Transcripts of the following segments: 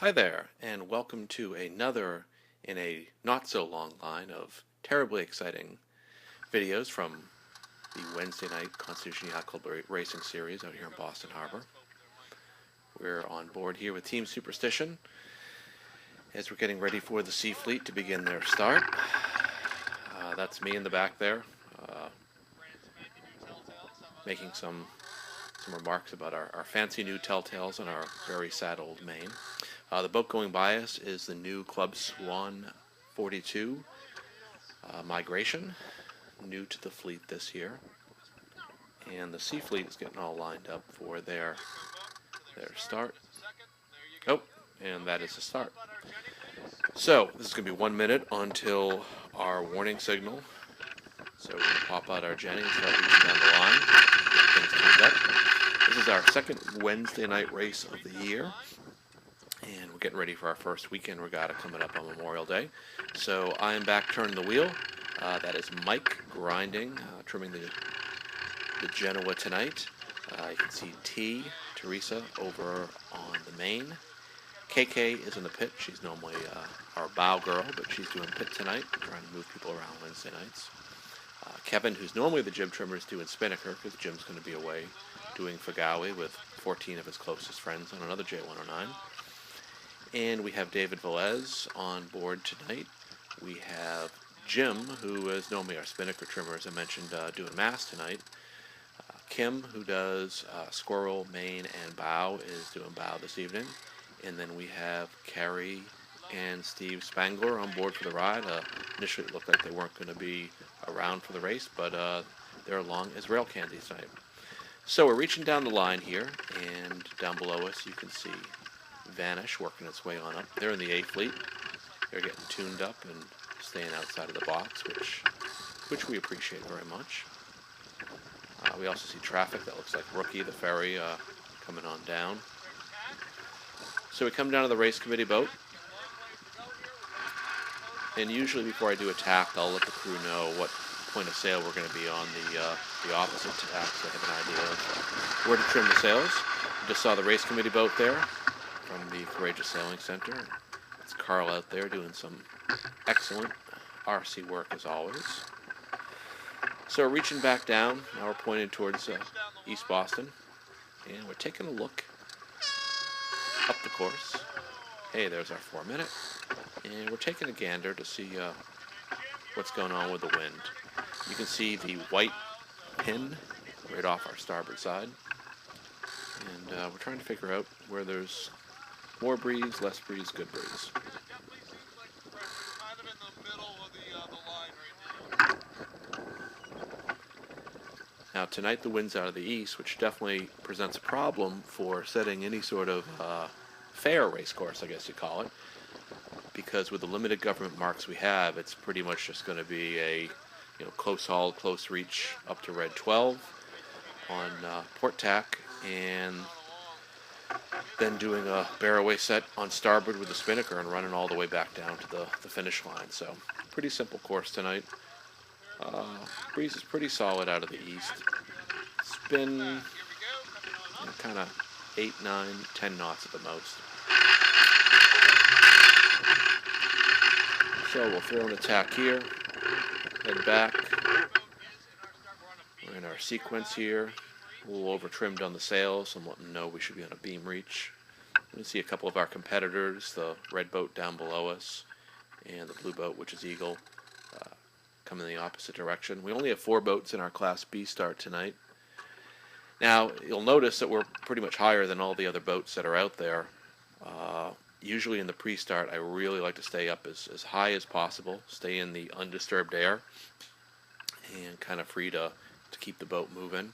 Hi there, and welcome to another in a not so long line of terribly exciting videos from the Wednesday night Constitution Yacht Club Racing Series out here in Boston Harbor. We're on board here with Team Superstition as we're getting ready for the Sea Fleet to begin their start. That's me in the back there, making some remarks about our fancy new telltales and our very sad old Maine. The boat going by us is the new Club Swan 42 Migration, new to the fleet this year. And the Sea Fleet is getting all lined up for their start. Oh, and that is the start. So, this is going to be 1 minute until our warning signal. So we're going to pop out our Jenny and start reaching down the line, get things tuned up. This is our second Wednesday night race of the year. And we're getting ready for our first weekend regatta coming up on Memorial Day. So I am back turning the wheel. That is Mike grinding, trimming the Genoa tonight. You can see Teresa, over on the main. KK is in the pit. She's normally our bow girl, but she's doing pit tonight, trying to move people around Wednesday nights. Kevin, who's normally the jib trimmer, is doing spinnaker because Jim's going to be away doing Fagawi with 14 of his closest friends on another J109. And we have David Velez on board tonight. We have Jim, who is normally our spinnaker trimmer, as I mentioned, doing mast tonight. Kim, who does squirrel, main, and bow, is doing bow this evening. And then we have Carrie and Steve Spangler on board for the ride. Initially it looked like they weren't going to be around for the race, but they're along as rail candies tonight. So we're reaching down the line here, and down below us you can see Vanish working its way on up. They're in the A fleet. They're getting tuned up and staying outside of the box, which we appreciate very much. We also see traffic that looks like Rookie, the ferry, coming on down. So we come down to the race committee boat. And usually before I do a tack, I'll let the crew know what point of sail we're going to be on the opposite tack, so I have an idea of where to trim the sails. You just saw the race committee boat there from the Courageous Sailing Center. It's Carl out there doing some excellent RC work as always. So we're reaching back down. Now we're pointed towards East Boston. And we're taking a look up the course. Hey, there's our 4 minute. And we're taking a gander to see what's going on with the wind. You can see the white pin right off our starboard side. And we're trying to figure out where there's more breeze, less breeze, good breeze. Now tonight the wind's out of the east, which definitely presents a problem for setting any sort of fair race course, I guess you call it. Because with the limited government marks we have, it's pretty much just going to be a close haul, close reach up to red 12 on port tack, and then doing a barroway set on starboard with the spinnaker and running all the way back down to the finish line. So pretty simple course tonight. Breeze is pretty solid out of the east. It's been kind of 8, 9, 10 knots at the most. So we'll throw an attack here, head back. We're in our sequence here. A little over trimmed on the sails. I'm letting them know we should be on a beam reach. You can see a couple of our competitors, the red boat down below us and the blue boat, which is Eagle, coming in the opposite direction. We only have 4 boats in our Class B start tonight. Now, you'll notice that we're pretty much higher than all the other boats that are out there. Usually in the pre-start, I really like to stay up as high as possible, stay in the undisturbed air, and kind of free to keep the boat moving.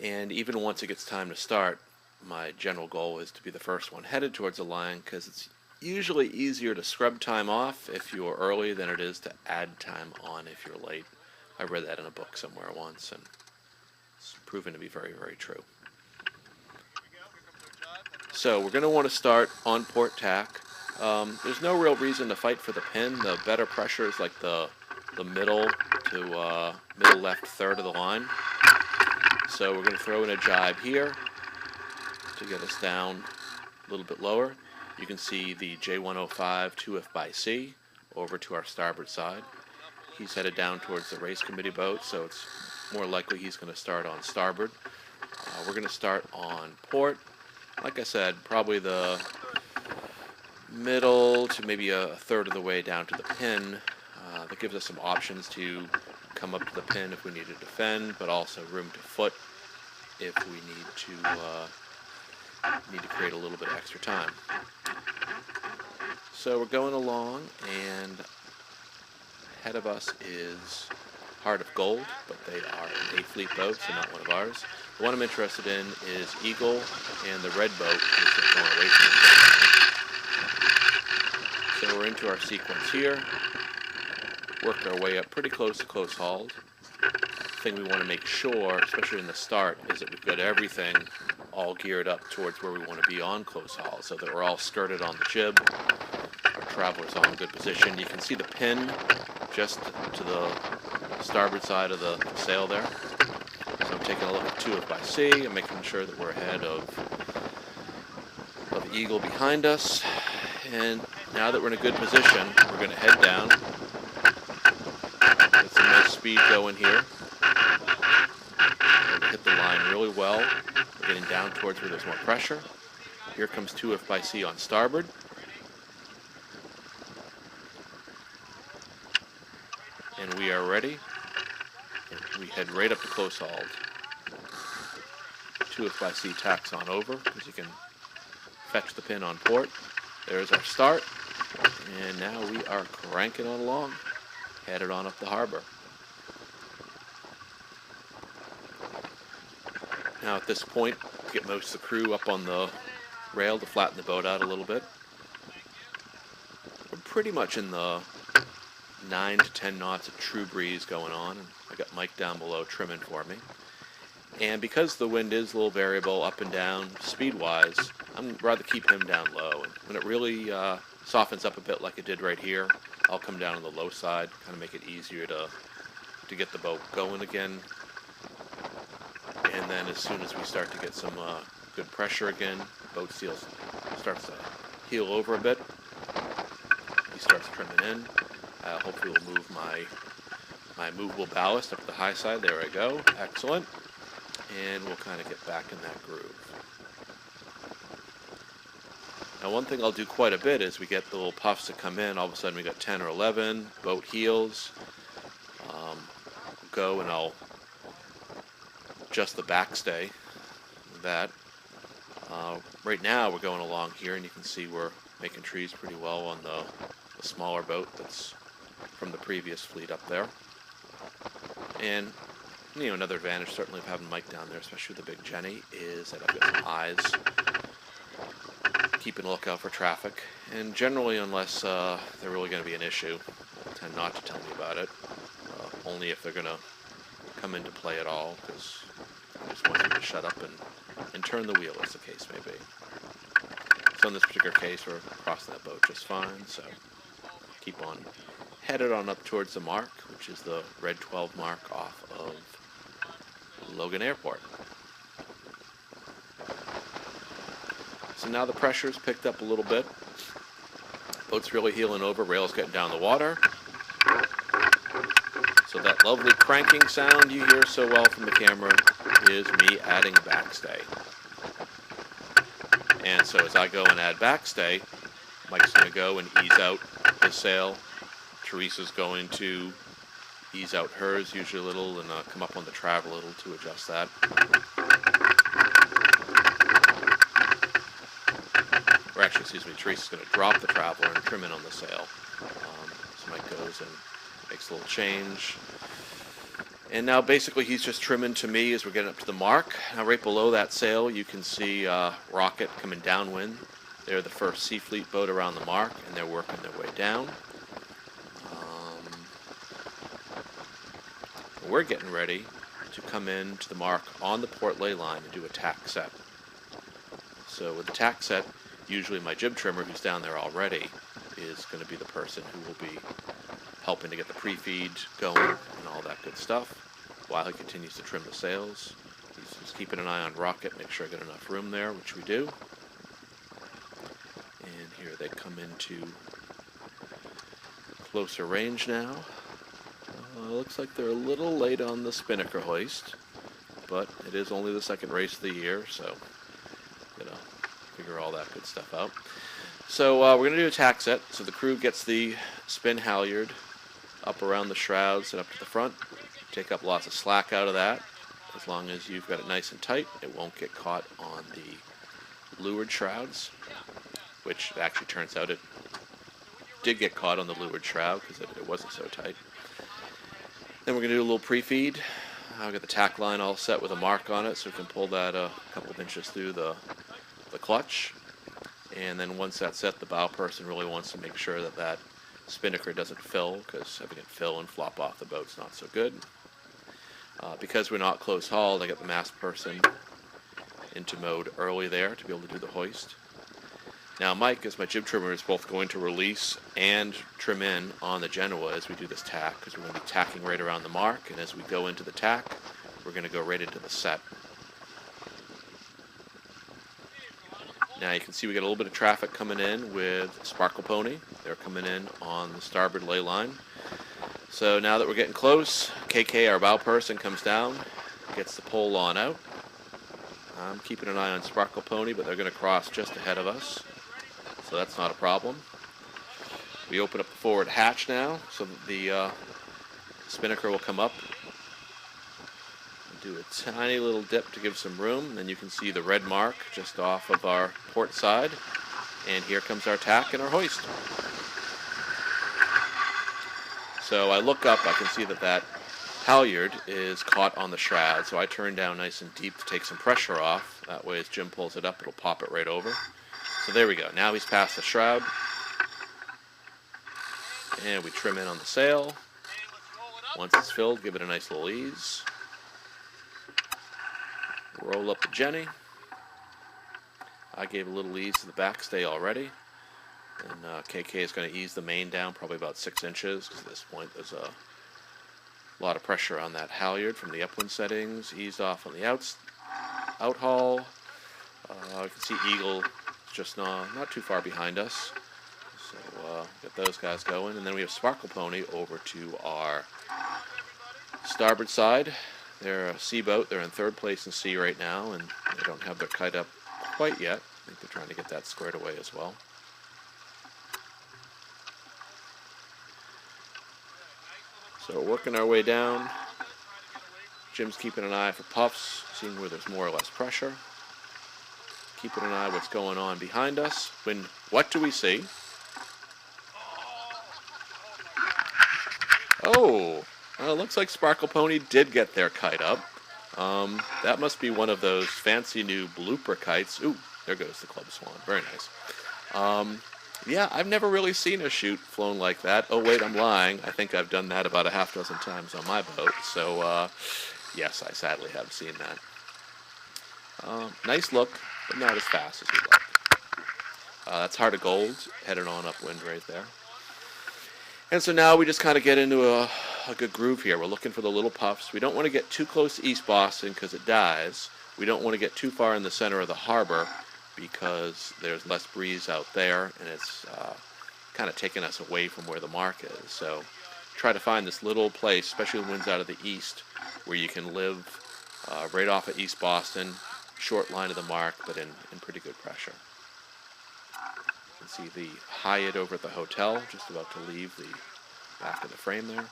And even once it gets time to start, my general goal is to be the first one headed towards the line, because it's usually easier to scrub time off if you're early than it is to add time on if you're late. I read that in a book somewhere once, and it's proven to be very, very true. So we're going to want to start on port tack. There's no real reason to fight for the pin. The better pressure is like the middle to middle left third of the line. So we're going to throw in a jibe here to get us down a little bit lower. You can see the J105 2F/C over to our starboard side. He's headed down towards the race committee boat, so it's more likely he's going to start on starboard. We're going to start on port. Like I said, probably the middle to maybe a third of the way down to the pin. That gives us some options to come up to the pin if we need to defend, but also room to foot if we need to create a little bit of extra time. So we're going along, and ahead of us is Heart of Gold, but they are an A-Fleet boat, so not one of ours. The one I'm interested in is Eagle and the red boat, which is going away from us. So we're into our sequence here. Worked our way up pretty close to close hauled. The thing we want to make sure, especially in the start, is that we've got everything all geared up towards where we want to be on close haul, so that we're all skirted on the jib. Our traveler's all in good position. You can see the pin just to the starboard side of the sail there. So I'm taking a look at 2F/C. I'm making sure that we're ahead of Eagle behind us. And now that we're in a good position, we're going to head down. Get some nice speed going here. Hit the line really well. We're getting down towards where there's more pressure. Here comes 2F/C on starboard. And we are ready. We head right up to close hauled. 2F/C tacks on over, because you can fetch the pin on port. There's our start. And now we are cranking on along, headed on up the harbor. Now at this point, get most of the crew up on the rail to flatten the boat out a little bit. We're pretty much in the 9 to 10 knots of true breeze going on, and I got Mike down below trimming for me. And because the wind is a little variable up and down speed-wise, I'd rather keep him down low. And when it really softens up a bit like it did right here, I'll come down on the low side, kind of make it easier to get the boat going again. And then as soon as we start to get some good pressure again, boat seal starts to heel over a bit. He starts trimming in. Hopefully we'll move my movable ballast up the high side. There I go. Excellent. And we'll kind of get back in that groove. Now one thing I'll do quite a bit is we get the little puffs that come in. All of a sudden we got 10 or 11. Boat heels. Go and I'll adjust the backstay. That. Right now we're going along here, and you can see we're making trees pretty well on the smaller boat that's from the previous fleet up there. And another advantage certainly of having Mike down there, especially with the big Jenny, is that I've got some eyes keeping a lookout for traffic. And generally, unless they're really going to be an issue, they'll tend not to tell me about it. Only if they're going to come into play at all, because I just want them to shut up and turn the wheel, as the case may be. So in this particular case, we're crossing that boat just fine, so keep on headed on up towards the mark, which is the red 12 mark off of Logan Airport. So now the pressure's picked up a little bit. Boat's really heeling over, rail's getting down the water. So that lovely cranking sound you hear so well from the camera is me adding backstay. And so as I go and add backstay, Mike's going to go and ease out his sail. Teresa's going to ease out hers usually a little and come up on the travel a little to adjust that. Or actually, excuse me, Teresa's going to drop the traveler and trim in on the sail. So Mike goes and makes a little change. And now basically he's just trimming to me as we're getting up to the mark. Now right below that sail you can see Rocket coming downwind. They're the first Sea Fleet boat around the mark, and they're working their way down. We're getting ready to come in to the mark on the port lay line and do a tack set. So with the tack set, usually my jib trimmer, who's down there already, is going to be the person who will be helping to get the pre-feed going and all that good stuff while he continues to trim the sails. He's keeping an eye on Rocket, make sure I get enough room there, which we do. And here they come into closer range now. Looks like they're a little late on the spinnaker hoist, but it is only the second race of the year, so figure all that good stuff out. So we're going to do a tack set. So the crew gets the spin halyard up around the shrouds and up to the front. Take up lots of slack out of that. As long as you've got it nice and tight, it won't get caught on the leeward shrouds, which actually turns out it did get caught on the leeward shroud because it wasn't so tight. Then we're going to do a little pre-feed. I've got the tack line all set with a mark on it so we can pull that a couple of inches through the clutch. And then once that's set, the bow person really wants to make sure that that spinnaker doesn't fill, because having it fill and flop off the boat's not so good. Because we're not close hauled, I get the mast person into mode early there to be able to do the hoist. Now Mike, as my jib trimmer, is both going to release and trim in on the Genoa as we do this tack, because we're going to be tacking right around the mark, and as we go into the tack, we're going to go right into the set. Now you can see we got a little bit of traffic coming in with Sparkle Pony. They're coming in on the starboard ley line. So now that we're getting close, KK, our bow person, comes down, gets the pole on out. I'm keeping an eye on Sparkle Pony, but they're going to cross just ahead of us, so that's not a problem. We open up the forward hatch now, so that the spinnaker will come up. Do a tiny little dip to give some room, and then you can see the red mark just off of our port side. And here comes our tack and our hoist. So I look up, I can see that that halyard is caught on the shroud, so I turn down nice and deep to take some pressure off. That way as Jim pulls it up, it'll pop it right over. So there we go. Now he's past the shroud. And we trim in on the sail. Once it's filled, give it a nice little ease. Roll up the Jenny. I gave a little ease to the backstay already. And KK is going to ease the main down probably about 6 inches, because at this point there's a lot of pressure on that halyard from the upwind settings. Eased off on the out haul. You can see Eagle is just not too far behind us. So get those guys going. And then we have Sparkle Pony over to our starboard side. They're a sea boat. They're in 3rd place in sea right now, and they don't have their kite up quite yet. I think they're trying to get that squared away as well. So we're working our way down. Jim's keeping an eye for puffs, seeing where there's more or less pressure. Keeping an eye what's going on behind us. When what do we see? Oh! Well, it looks like Sparkle Pony did get their kite up. That must be one of those fancy new blooper kites. Ooh, there goes the Club Swan. Very nice. Yeah, I've never really seen a chute flown like that. Oh, wait, I'm lying. I think I've done that about a half dozen times on my boat. So, yes, I sadly have seen that. Nice look, but not as fast as we'd like. That's Heart of Gold, headed on upwind right there. And so now we just kind of get into a good groove here. We're looking for the little puffs. We don't want to get too close to East Boston because it dies. We don't want to get too far in the center of the harbor because there's less breeze out there, and it's kind of taking us away from where the mark is. So try to find this little place, especially when wind's out of the east, where you can live right off of East Boston, short line of the mark, but in pretty good pressure. You can see the Hyatt over at the hotel, just about to leave the back of the frame there.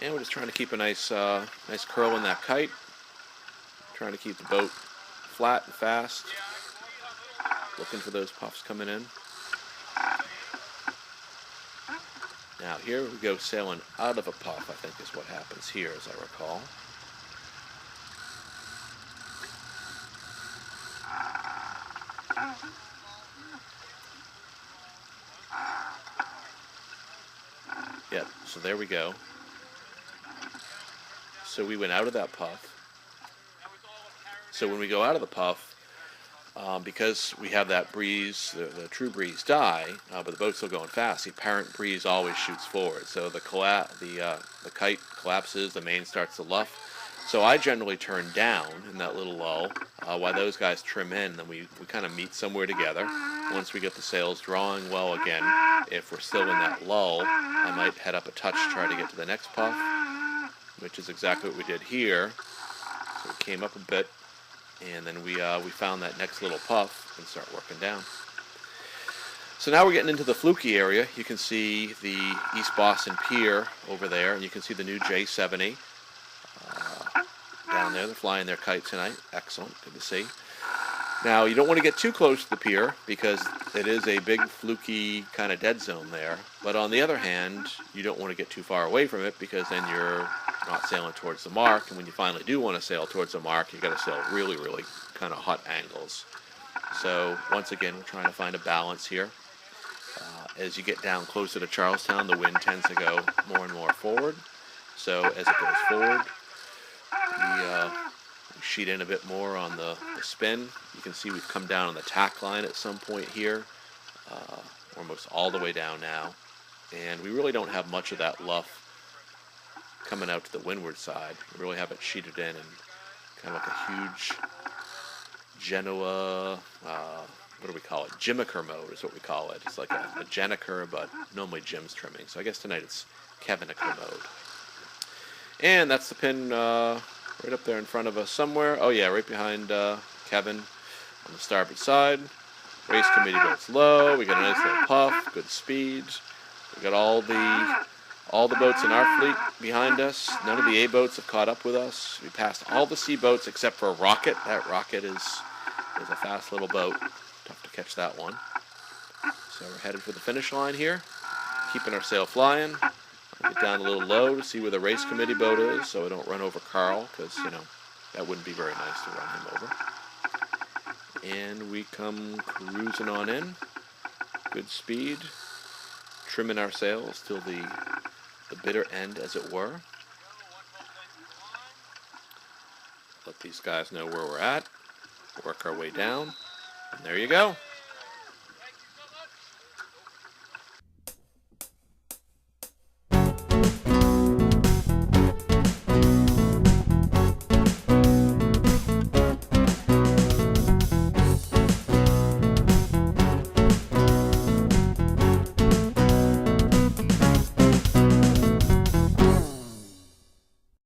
And we're just trying to keep a nice curl in that kite. Trying to keep the boat flat and fast. Looking for those puffs coming in. Now here we go sailing out of a puff, I think is what happens here, as I recall. Yep, so there we go. So we went out of that puff. So when we go out of the puff, because we have that breeze, the true breeze die, but the boat's still going fast, the apparent breeze always shoots forward. So the kite collapses, the main starts to luff. So I generally turn down in that little lull while those guys trim in. Then we kind of meet somewhere together. Once we get the sails drawing well again, if we're still in that lull, I might head up a touch, try to get to the next puff, which is exactly what we did here. So we came up a bit, and then we found that next little puff and start working down. So now we're getting into the fluky area. You can see the East Boston Pier over there, and you can see the new J70 down there. They're flying their kite tonight. Excellent. Good to see. Now, you don't want to get too close to the pier because it is a big, fluky kind of dead zone there. But on the other hand, you don't want to get too far away from it because then you're not sailing towards the mark. And when you finally do want to sail towards the mark, you've got to sail really, really kind of hot angles. So, once again, we're trying to find a balance here. As you get down closer to Charlestown, the wind tends to go more and more forward. So, as it goes forward, we sheet in a bit more on the spin. You can see we've come down on the tack line at some point here, almost all the way down now. And we really don't have much of that luff coming out to the windward side. We really have it sheeted in and kind of like a huge Genoa, what do we call it? Jimiker mode is what we call it. It's like a Jeniker, but normally Jim's trimming. So I guess tonight it's Keviniker mode. And that's the pin right up there in front of us somewhere. Oh yeah, right behind Kevin on the starboard side. Race committee boats low. We got a nice little puff, good speed. We got all the boats in our fleet behind us. None of the A boats have caught up with us. We passed all the C boats except for Rocket. That Rocket is a fast little boat. Tough to catch that one. So we're headed for the finish line here. Keeping our sail flying. I'll get down a little low to see where the race committee boat is so I don't run over Carl because, you know, that wouldn't be very nice to run him over. And we come cruising on in. Good speed. Trimming our sails till the bitter end, as it were. Let these guys know where we're at. Work our way down. And there you go.